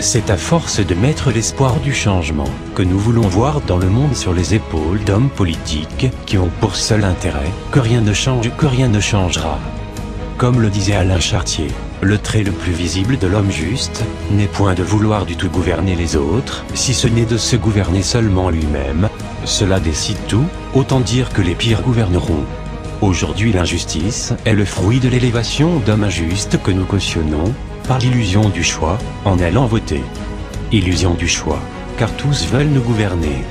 C'est à force de mettre l'espoir du changement que nous voulons voir dans le monde sur les épaules d'hommes politiques qui ont pour seul intérêt que rien ne change, que rien ne changera. Comme le disait Alain Chartier, le trait le plus visible de l'homme juste n'est point de vouloir du tout gouverner les autres, si ce n'est de se gouverner seulement lui-même. Cela décide tout, autant dire que les pires gouverneront. Aujourd'hui l'injustice est le fruit de l'élévation d'hommes injustes que nous cautionnons, par l'illusion du choix, en allant voter. Illusion du choix, car tous veulent nous gouverner.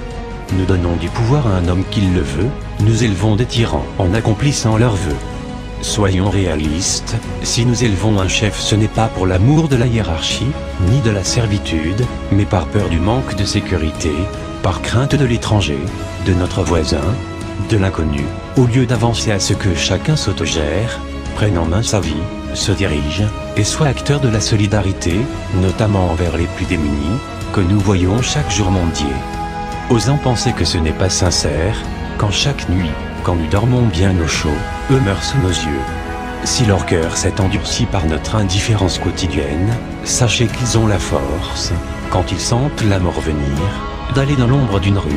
Nous donnons du pouvoir à un homme qui le veut, nous élevons des tyrans en accomplissant leurs vœux. Soyons réalistes, si nous élevons un chef ce n'est pas pour l'amour de la hiérarchie, ni de la servitude, mais par peur du manque de sécurité, par crainte de l'étranger, de notre voisin, de l'inconnu, au lieu d'avancer à ce que chacun s'autogère, prenne en main sa vie, se dirige, et soit acteur de la solidarité, notamment envers les plus démunis, que nous voyons chaque jour mendier. Osant penser que ce n'est pas sincère, quand chaque nuit, quand nous dormons bien au chaud, eux meurent sous nos yeux. Si leur cœur s'est endurci par notre indifférence quotidienne, sachez qu'ils ont la force, quand ils sentent la mort venir, d'aller dans l'ombre d'une rue,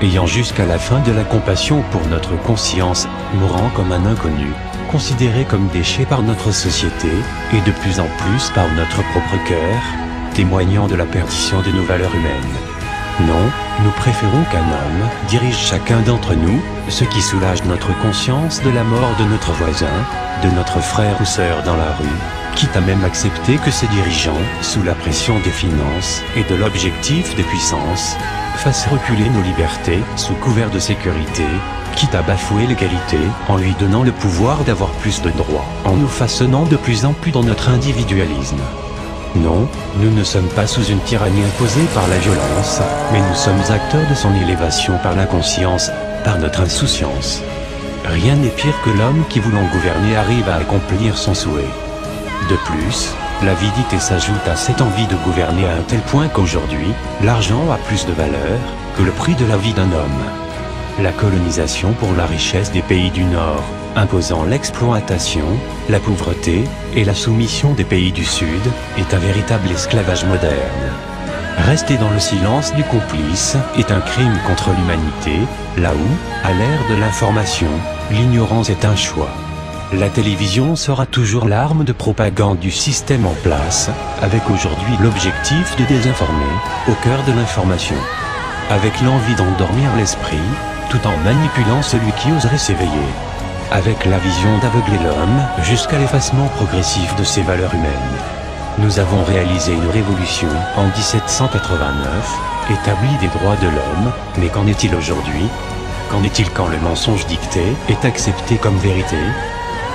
ayant jusqu'à la fin de la compassion pour notre conscience, mourant comme un inconnu, considéré comme déchet par notre société, et de plus en plus par notre propre cœur, témoignant de la perdition de nos valeurs humaines. Non, nous préférons qu'un homme dirige chacun d'entre nous, ce qui soulage notre conscience de la mort de notre voisin, de notre frère ou sœur dans la rue, quitte à même accepter que ces dirigeants, sous la pression des finances et de l'objectif de puissance, fassent reculer nos libertés sous couvert de sécurité, quitte à bafouer l'égalité en lui donnant le pouvoir d'avoir plus de droits, en nous façonnant de plus en plus dans notre individualisme. Non, nous ne sommes pas sous une tyrannie imposée par la violence, mais nous sommes acteurs de son élévation par l'inconscience, par notre insouciance. Rien n'est pire que l'homme qui voulant gouverner arrive à accomplir son souhait. De plus, l'avidité s'ajoute à cette envie de gouverner à un tel point qu'aujourd'hui, l'argent a plus de valeur que le prix de la vie d'un homme. La colonisation pour la richesse des pays du Nord, imposant l'exploitation, la pauvreté et la soumission des pays du Sud, est un véritable esclavage moderne. Rester dans le silence du complice est un crime contre l'humanité, là où, à l'ère de l'information, l'ignorance est un choix. La télévision sera toujours l'arme de propagande du système en place, avec aujourd'hui l'objectif de désinformer, au cœur de l'information. Avec l'envie d'endormir l'esprit, tout en manipulant celui qui oserait s'éveiller. Avec la vision d'aveugler l'homme jusqu'à l'effacement progressif de ses valeurs humaines. Nous avons réalisé une révolution en 1789, établi des droits de l'homme, mais qu'en est-il aujourd'hui? Qu'en est-il quand le mensonge dicté est accepté comme vérité?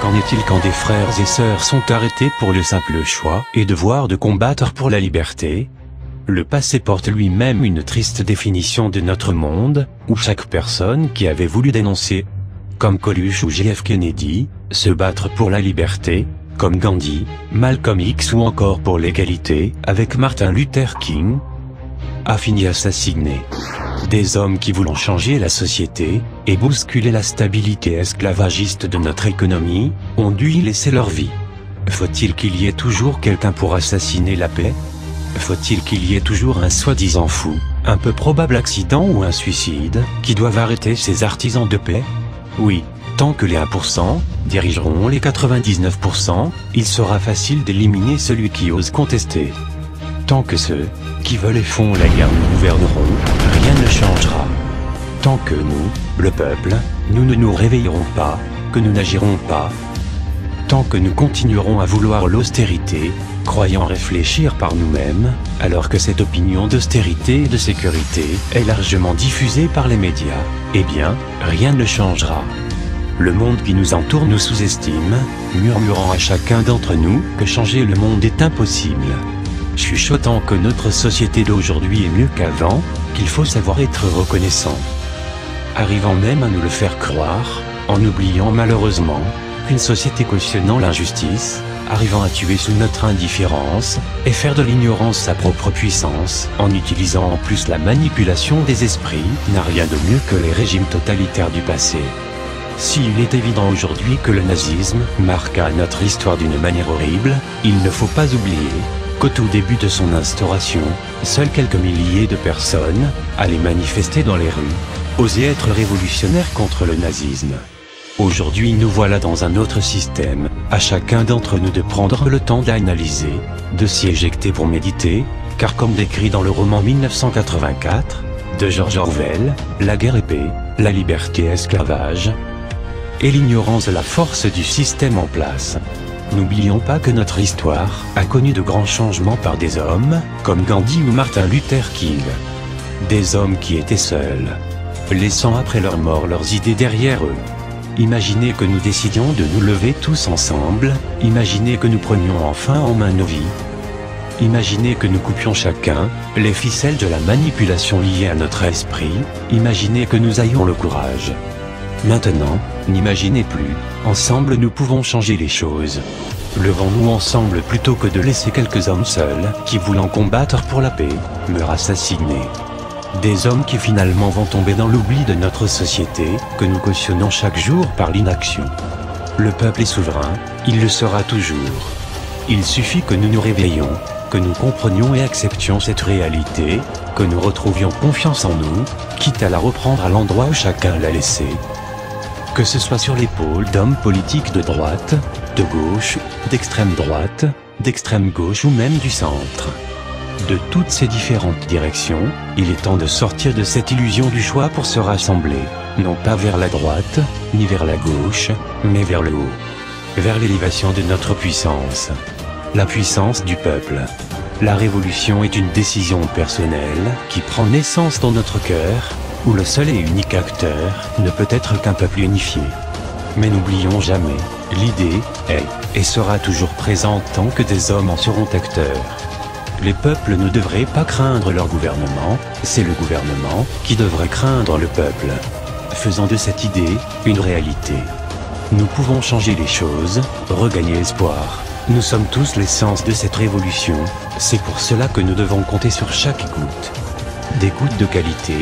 Qu'en est-il quand des frères et sœurs sont arrêtés pour le simple choix et devoir de combattre pour la liberté? Le passé porte lui-même une triste définition de notre monde, où chaque personne qui avait voulu dénoncer, comme Coluche ou J.F. Kennedy, se battre pour la liberté, comme Gandhi, Malcolm X ou encore pour l'égalité, avec Martin Luther King, a fini assassiné. Des hommes qui voulant changer la société, et bousculer la stabilité esclavagiste de notre économie, ont dû y laisser leur vie. Faut-il qu'il y ait toujours quelqu'un pour assassiner la paix? Faut-il qu'il y ait toujours un soi-disant fou, un peu probable accident ou un suicide, qui doivent arrêter ces artisans de paix? Oui, tant que les 1% dirigeront les 99%, il sera facile d'éliminer celui qui ose contester. Tant que ceux qui veulent et font la guerre nous gouverneront, rien ne changera. Tant que nous, le peuple, nous ne nous réveillerons pas, que nous n'agirons pas. Tant que nous continuerons à vouloir l'austérité, croyant réfléchir par nous-mêmes, alors que cette opinion d'austérité et de sécurité est largement diffusée par les médias, eh bien, rien ne changera. Le monde qui nous entoure nous sous-estime, murmurant à chacun d'entre nous que changer le monde est impossible. Chuchotant que notre société d'aujourd'hui est mieux qu'avant, qu'il faut savoir être reconnaissant. Arrivant même à nous le faire croire, en oubliant malheureusement qu'une société cautionnant l'injustice, arrivant à tuer sous notre indifférence, et faire de l'ignorance sa propre puissance, en utilisant en plus la manipulation des esprits, n'a rien de mieux que les régimes totalitaires du passé. S'il est évident aujourd'hui que le nazisme marqua notre histoire d'une manière horrible, il ne faut pas oublier qu'au tout début de son instauration, seuls quelques milliers de personnes allaient manifester dans les rues, oser être révolutionnaires contre le nazisme. Aujourd'hui nous voilà dans un autre système, à chacun d'entre nous de prendre le temps d'analyser, de s'y éjecter pour méditer, car comme décrit dans le roman 1984, de George Orwell, la guerre est paix, la liberté est esclavage, et l'ignorance de la force du système en place. N'oublions pas que notre histoire a connu de grands changements par des hommes, comme Gandhi ou Martin Luther King. Des hommes qui étaient seuls, laissant après leur mort leurs idées derrière eux. Imaginez que nous décidions de nous lever tous ensemble, imaginez que nous prenions enfin en main nos vies. Imaginez que nous coupions chacun les ficelles de la manipulation liée à notre esprit, imaginez que nous ayons le courage. Maintenant, n'imaginez plus, ensemble nous pouvons changer les choses. Levons-nous ensemble plutôt que de laisser quelques hommes seuls, qui voulant combattre pour la paix, meurent assassinés. Des hommes qui finalement vont tomber dans l'oubli de notre société, que nous cautionnons chaque jour par l'inaction. Le peuple est souverain, il le sera toujours. Il suffit que nous nous réveillions, que nous comprenions et acceptions cette réalité, que nous retrouvions confiance en nous, quitte à la reprendre à l'endroit où chacun l'a laissée. Que ce soit sur l'épaule d'hommes politiques de droite, de gauche, d'extrême droite, d'extrême gauche ou même du centre. De toutes ces différentes directions, il est temps de sortir de cette illusion du choix pour se rassembler, non pas vers la droite, ni vers la gauche, mais vers le haut. Vers l'élévation de notre puissance. La puissance du peuple. La révolution est une décision personnelle qui prend naissance dans notre cœur, où le seul et unique acteur ne peut être qu'un peuple unifié. Mais n'oublions jamais, l'idée est et sera toujours présente tant que des hommes en seront acteurs. Les peuples ne devraient pas craindre leur gouvernement, c'est le gouvernement qui devrait craindre le peuple. Faisons de cette idée une réalité. Nous pouvons changer les choses, regagner espoir. Nous sommes tous l'essence de cette révolution, c'est pour cela que nous devons compter sur chaque goutte. Des gouttes de qualité,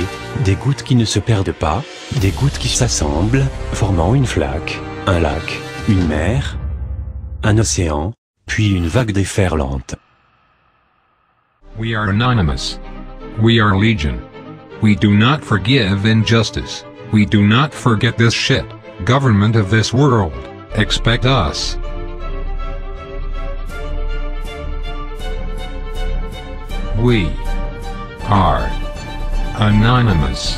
des gouttes qui ne se perdent pas, des gouttes qui s'assemblent, formant une flaque, un lac, une mer, un océan, puis une vague déferlante. We are anonymous. We are legion. We do not forgive injustice. We do not forget this shit. Government of this world, expect us. We are anonymous.